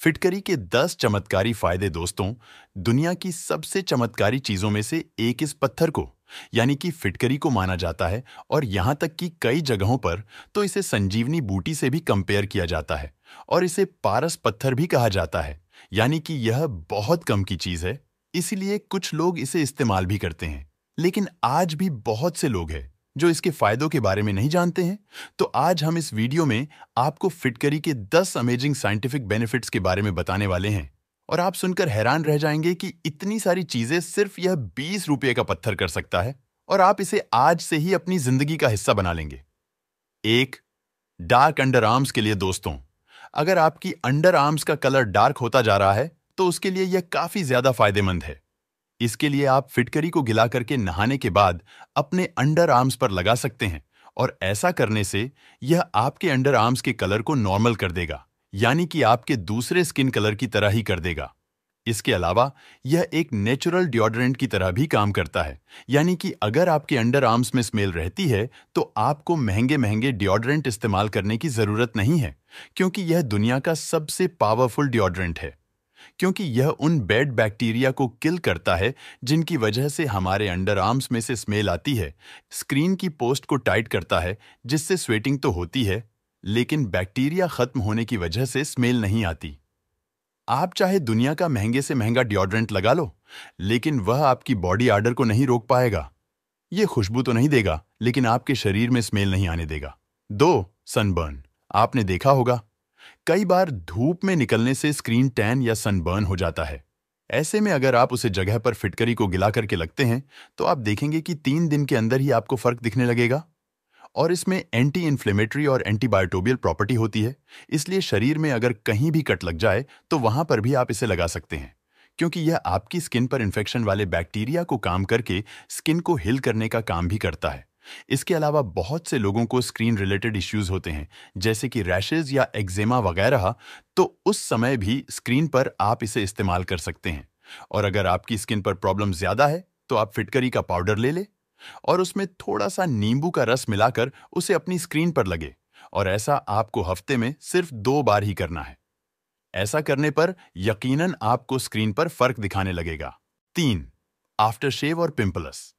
फिटकरी के 10 चमत्कारी फायदे दोस्तों। दुनिया की सबसे चमत्कारी चीजों में से एक इस पत्थर को यानी कि फिटकरी को माना जाता है और यहां तक कि कई जगहों पर तो इसे संजीवनी बूटी से भी कंपेयर किया जाता है और इसे पारस पत्थर भी कहा जाता है, यानी कि यह बहुत कम की चीज है, इसीलिए कुछ लोग इसे इस्तेमाल भी करते हैं। लेकिन आज भी बहुत से लोग हैं जो इसके फायदों के बारे में नहीं जानते हैं। तो आज हम इस वीडियो में आपको फिटकरी के 10 अमेजिंग साइंटिफिक बेनिफिट्स के बारे में बताने वाले हैं और आप सुनकर हैरान रह जाएंगे कि इतनी सारी चीजें सिर्फ यह 20 रुपये का पत्थर कर सकता है और आप इसे आज से ही अपनी जिंदगी का हिस्सा बना लेंगे। एक, डार्क अंडर आर्म्स के लिए दोस्तों, अगर आपकी अंडर आर्म्स का कलर डार्क होता जा रहा है तो उसके लिए यह काफी ज्यादा फायदेमंद है। इसके लिए आप फिटकरी को गिला करके नहाने के बाद अपने अंडर आर्म्स पर लगा सकते हैं और ऐसा करने से यह आपके अंडर आर्म्स के कलर को नॉर्मल कर देगा, यानी कि आपके दूसरे स्किन कलर की तरह ही कर देगा। इसके अलावा यह एक नेचुरल डिओड्रेंट की तरह भी काम करता है, यानी कि अगर आपके अंडर आर्म्स में स्मेल रहती है तो आपको महंगे महंगे डिओड्रेंट इस्तेमाल करने की जरूरत नहीं है, क्योंकि यह दुनिया का सबसे पावरफुल डिओड्रेंट है। क्योंकि यह उन बैड बैक्टीरिया को किल करता है जिनकी वजह से हमारे अंडर आर्म्स में से स्मेल आती है, स्क्रीन की पोस्ट को टाइट करता है जिससे स्वेटिंग तो होती है लेकिन बैक्टीरिया खत्म होने की वजह से स्मेल नहीं आती। आप चाहे दुनिया का महंगे से महंगा डिओड्रेंट लगा लो, लेकिन वह आपकी बॉडी ऑर्डर को नहीं रोक पाएगा। यह खुशबू तो नहीं देगा लेकिन आपके शरीर में स्मेल नहीं आने देगा। 2, सनबर्न। आपने देखा होगा कई बार धूप में निकलने से स्क्रीन टैन या सनबर्न हो जाता है। ऐसे में अगर आप उसे जगह पर फिटकरी को गिला करके लगते हैं तो आप देखेंगे कि 3 दिन के अंदर ही आपको फर्क दिखने लगेगा। और इसमें एंटी इन्फ्लेमेटरी और एंटीबायोटोबियल प्रॉपर्टी होती है, इसलिए शरीर में अगर कहीं भी कट लग जाए तो वहां पर भी आप इसे लगा सकते हैं, क्योंकि यह आपकी स्किन पर इन्फेक्शन वाले बैक्टीरिया को काम करके स्किन को हिल करने का काम भी करता है। इसके अलावा बहुत से लोगों को स्क्रीन रिलेटेड इश्यूज होते हैं जैसे कि रैशेज या एक्जेमा वगैरह, तो उस समय भी स्क्रीन पर आप इसे इस्तेमाल कर सकते हैं। और अगर आपकी स्किन पर प्रॉब्लम ज्यादा है तो आप फिटकरी का पाउडर ले ले और उसमें थोड़ा सा नींबू का रस मिलाकर उसे अपनी स्क्रीन पर लगे, और ऐसा आपको हफ्ते में सिर्फ 2 बार ही करना है। ऐसा करने पर यकीनन आपको स्क्रीन पर फर्क दिखाने लगेगा। 3, आफ्टर शेव और पिंपल्स।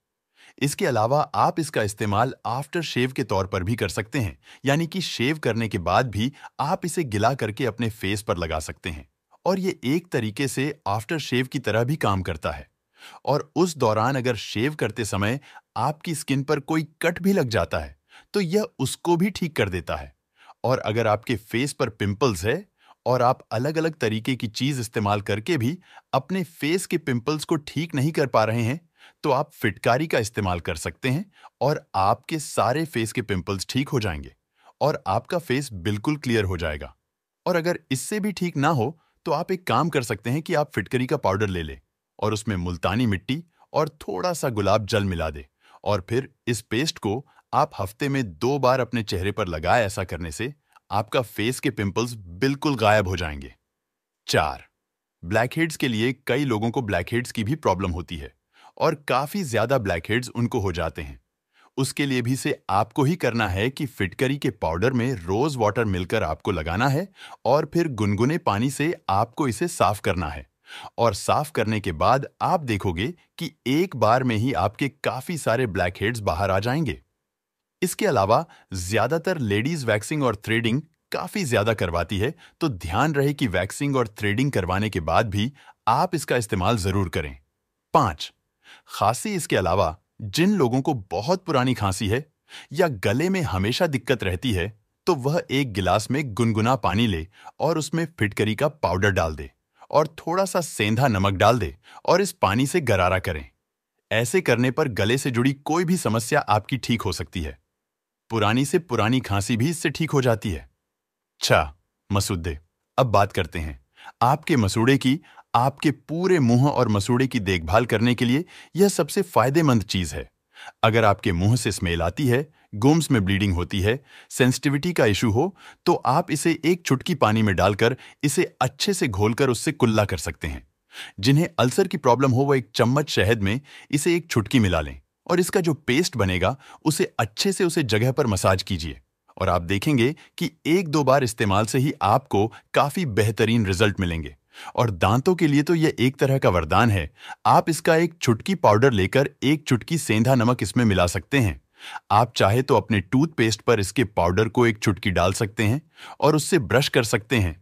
इसके अलावा आप इसका इस्तेमाल आफ्टर शेव के तौर पर भी कर सकते हैं, यानी कि शेव करने के बाद भी आप इसे गिला करके अपने फेस पर लगा सकते हैं और ये एक तरीके से आफ्टर शेव की तरह भी काम करता है। और उस दौरान अगर शेव करते समय आपकी स्किन पर कोई कट भी लग जाता है तो यह उसको भी ठीक कर देता है। और अगर आपके फेस पर पिंपल्स है और आप अलग अलग तरीके की चीज इस्तेमाल करके भी अपने फेस के पिंपल्स को ठीक नहीं कर पा रहे हैं तो आप फिटकारी का इस्तेमाल कर सकते हैं और आपके सारे फेस के पिंपल्स ठीक हो जाएंगे और आपका फेस बिल्कुल क्लियर हो जाएगा। और अगर इससे भी ठीक ना हो तो आप एक काम कर सकते हैं कि आप फिटकरी का पाउडर ले लें और उसमें मुल्तानी मिट्टी और थोड़ा सा गुलाब जल मिला दें और फिर इस पेस्ट को आप हफ्ते में 2 बार अपने चेहरे पर लगाएं। ऐसा करने से आपका फेस के पिंपल्स बिल्कुल गायब हो जाएंगे। 4, ब्लैकहेड्स के लिए कई लोगों को ब्लैकहेड्स की भी प्रॉब्लम होती है और काफी ज्यादा ब्लैकहेड्स उनको हो जाते हैं। उसके लिए भी से आपको ही करना है कि फिटकरी के पाउडर में रोज वाटर मिलकर आपको लगाना है और फिर गुनगुने पानी से आपको इसे साफ करना है। और साफ करने के बाद आप देखोगे कि एक बार में ही आपके काफी सारे ब्लैकहेड्स बाहर आ जाएंगे। इसके अलावा ज्यादातर लेडीज वैक्सिंग और थ्रेडिंग काफी ज्यादा करवाती है, तो ध्यान रहे कि वैक्सिंग और थ्रेडिंग करवाने के बाद भी आप इसका इस्तेमाल जरूर करें। 5, खांसी। इसके अलावा जिन लोगों को बहुत पुरानी खांसी है या गले में हमेशा दिक्कत रहती है तो वह एक गिलास में गुनगुना पानी ले और उसमें फिटकरी का पाउडर डाल दे और थोड़ा सा सेंधा नमक डाल दे और इस पानी से गरारा करें। ऐसे करने पर गले से जुड़ी कोई भी समस्या आपकी ठीक हो सकती है। पुरानी से पुरानी खांसी भी इससे ठीक हो जाती है। 6, मसूड़े। अब बात करते हैं आपके मसूड़े की। आपके पूरे मुंह और मसूड़े की देखभाल करने के लिए यह सबसे फायदेमंद चीज है। अगर आपके मुंह से स्मेल आती है, गुम्स में ब्लीडिंग होती है, सेंसिटिविटी का इशू हो तो आप इसे एक चुटकी पानी में डालकर इसे अच्छे से घोलकर उससे कुल्ला कर सकते हैं। जिन्हें अल्सर की प्रॉब्लम हो वो एक चम्मच शहद में इसे एक चुटकी मिला लें और इसका जो पेस्ट बनेगा उसे अच्छे से उसे जगह पर मसाज कीजिए और आप देखेंगे कि 1-2 बार इस्तेमाल से ही आपको काफी बेहतरीन रिजल्ट मिलेंगे। और दांतों के लिए तो यह एक तरह का वरदान है। आप इसका एक चुटकी पाउडर लेकर एक चुटकी सेंधा नमक इसमें मिला सकते हैं। आप चाहे तो अपने टूथपेस्ट पर इसके पाउडर को एक चुटकी डाल सकते हैं और उससे ब्रश कर सकते हैं।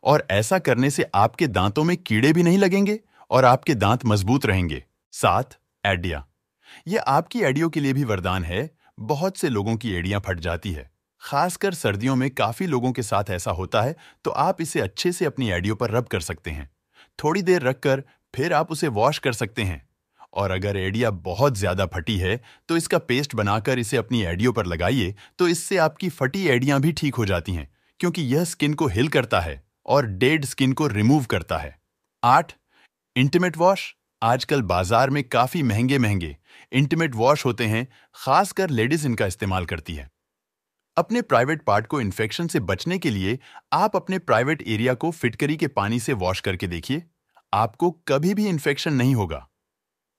और ऐसा करने से आपके दांतों में कीड़े भी नहीं लगेंगे और आपके दांत मजबूत रहेंगे। 7. एडिया। यह आपकी एडियो के लिए भी वरदान है। बहुत से लोगों की एड़ियां फट जाती है, खासकर सर्दियों में काफी लोगों के साथ ऐसा होता है। तो आप इसे अच्छे से अपनी एडियो पर रब कर सकते हैं। थोड़ी देर रखकर फिर आप उसे वॉश कर सकते हैं। और अगर एडिया बहुत ज्यादा फटी है तो इसका पेस्ट बनाकर इसे अपनी एडियो पर लगाइए, तो इससे आपकी फटी एडियां भी ठीक हो जाती हैं, क्योंकि यह स्किन को हिल करता है और डेड स्किन को रिमूव करता है। 8. Intimate wash. आजकल बाजार में काफी महंगे महंगे इंटीमेट वॉश होते हैं, खासकर लेडीज इनका इस्तेमाल करती है। अपने प्राइवेट पार्ट को इन्फेक्शन से बचने के लिए आप अपने प्राइवेट एरिया को फिटकरी के पानी से वॉश करके देखिए, आपको कभी भी इन्फेक्शन नहीं होगा।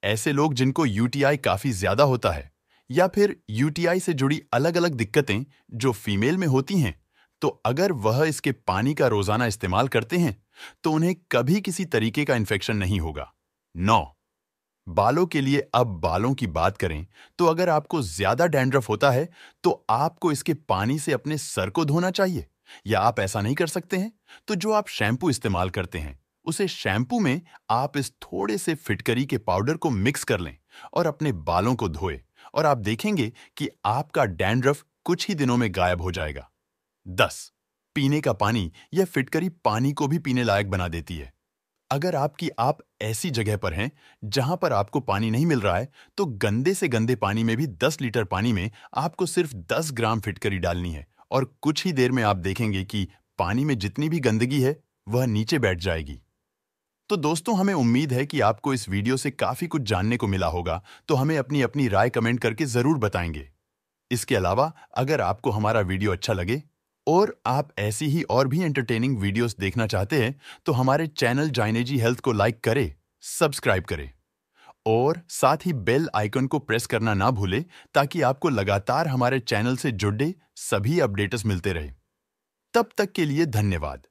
ऐसे लोग जिनको यूटीआई काफी ज्यादा होता है या फिर यूटीआई से जुड़ी अलग अलग दिक्कतें जो फीमेल में होती हैं, तो अगर वह इसके पानी का रोजाना इस्तेमाल करते हैं तो उन्हें कभी किसी तरीके का इन्फेक्शन नहीं होगा। 9. बालों के लिए अब बालों की बात करें तो अगर आपको ज्यादा डैंड्रफ होता है तो आपको इसके पानी से अपने सर को धोना चाहिए। या आप ऐसा नहीं कर सकते हैं तो जो आप शैम्पू इस्तेमाल करते हैं उसे शैम्पू में आप इस थोड़े से फिटकरी के पाउडर को मिक्स कर लें और अपने बालों को धोएं, और आप देखेंगे कि आपका डैंड्रफ कुछ ही दिनों में गायब हो जाएगा। 10. पीने का पानी। यह फिटकरी पानी को भी पीने लायक बना देती है। अगर आप ऐसी जगह पर हैं जहां पर आपको पानी नहीं मिल रहा है, तो गंदे से गंदे पानी में भी 10 लीटर पानी में आपको सिर्फ 10 ग्राम फिटकरी डालनी है और कुछ ही देर में आप देखेंगे कि पानी में जितनी भी गंदगी है वह नीचे बैठ जाएगी। तो दोस्तों, हमें उम्मीद है कि आपको इस वीडियो से काफी कुछ जानने को मिला होगा, तो हमें अपनी अपनी राय कमेंट करके जरूर बताएंगे। इसके अलावा अगर आपको हमारा वीडियो अच्छा लगे और आप ऐसी ही और भी एंटरटेनिंग वीडियोस देखना चाहते हैं, तो हमारे चैनल जाइनेजी हेल्थ को लाइक करें, सब्सक्राइब करें और साथ ही बेल आइकन को प्रेस करना ना भूलें, ताकि आपको लगातार हमारे चैनल से जुड़े सभी अपडेट्स मिलते रहे। तब तक के लिए धन्यवाद।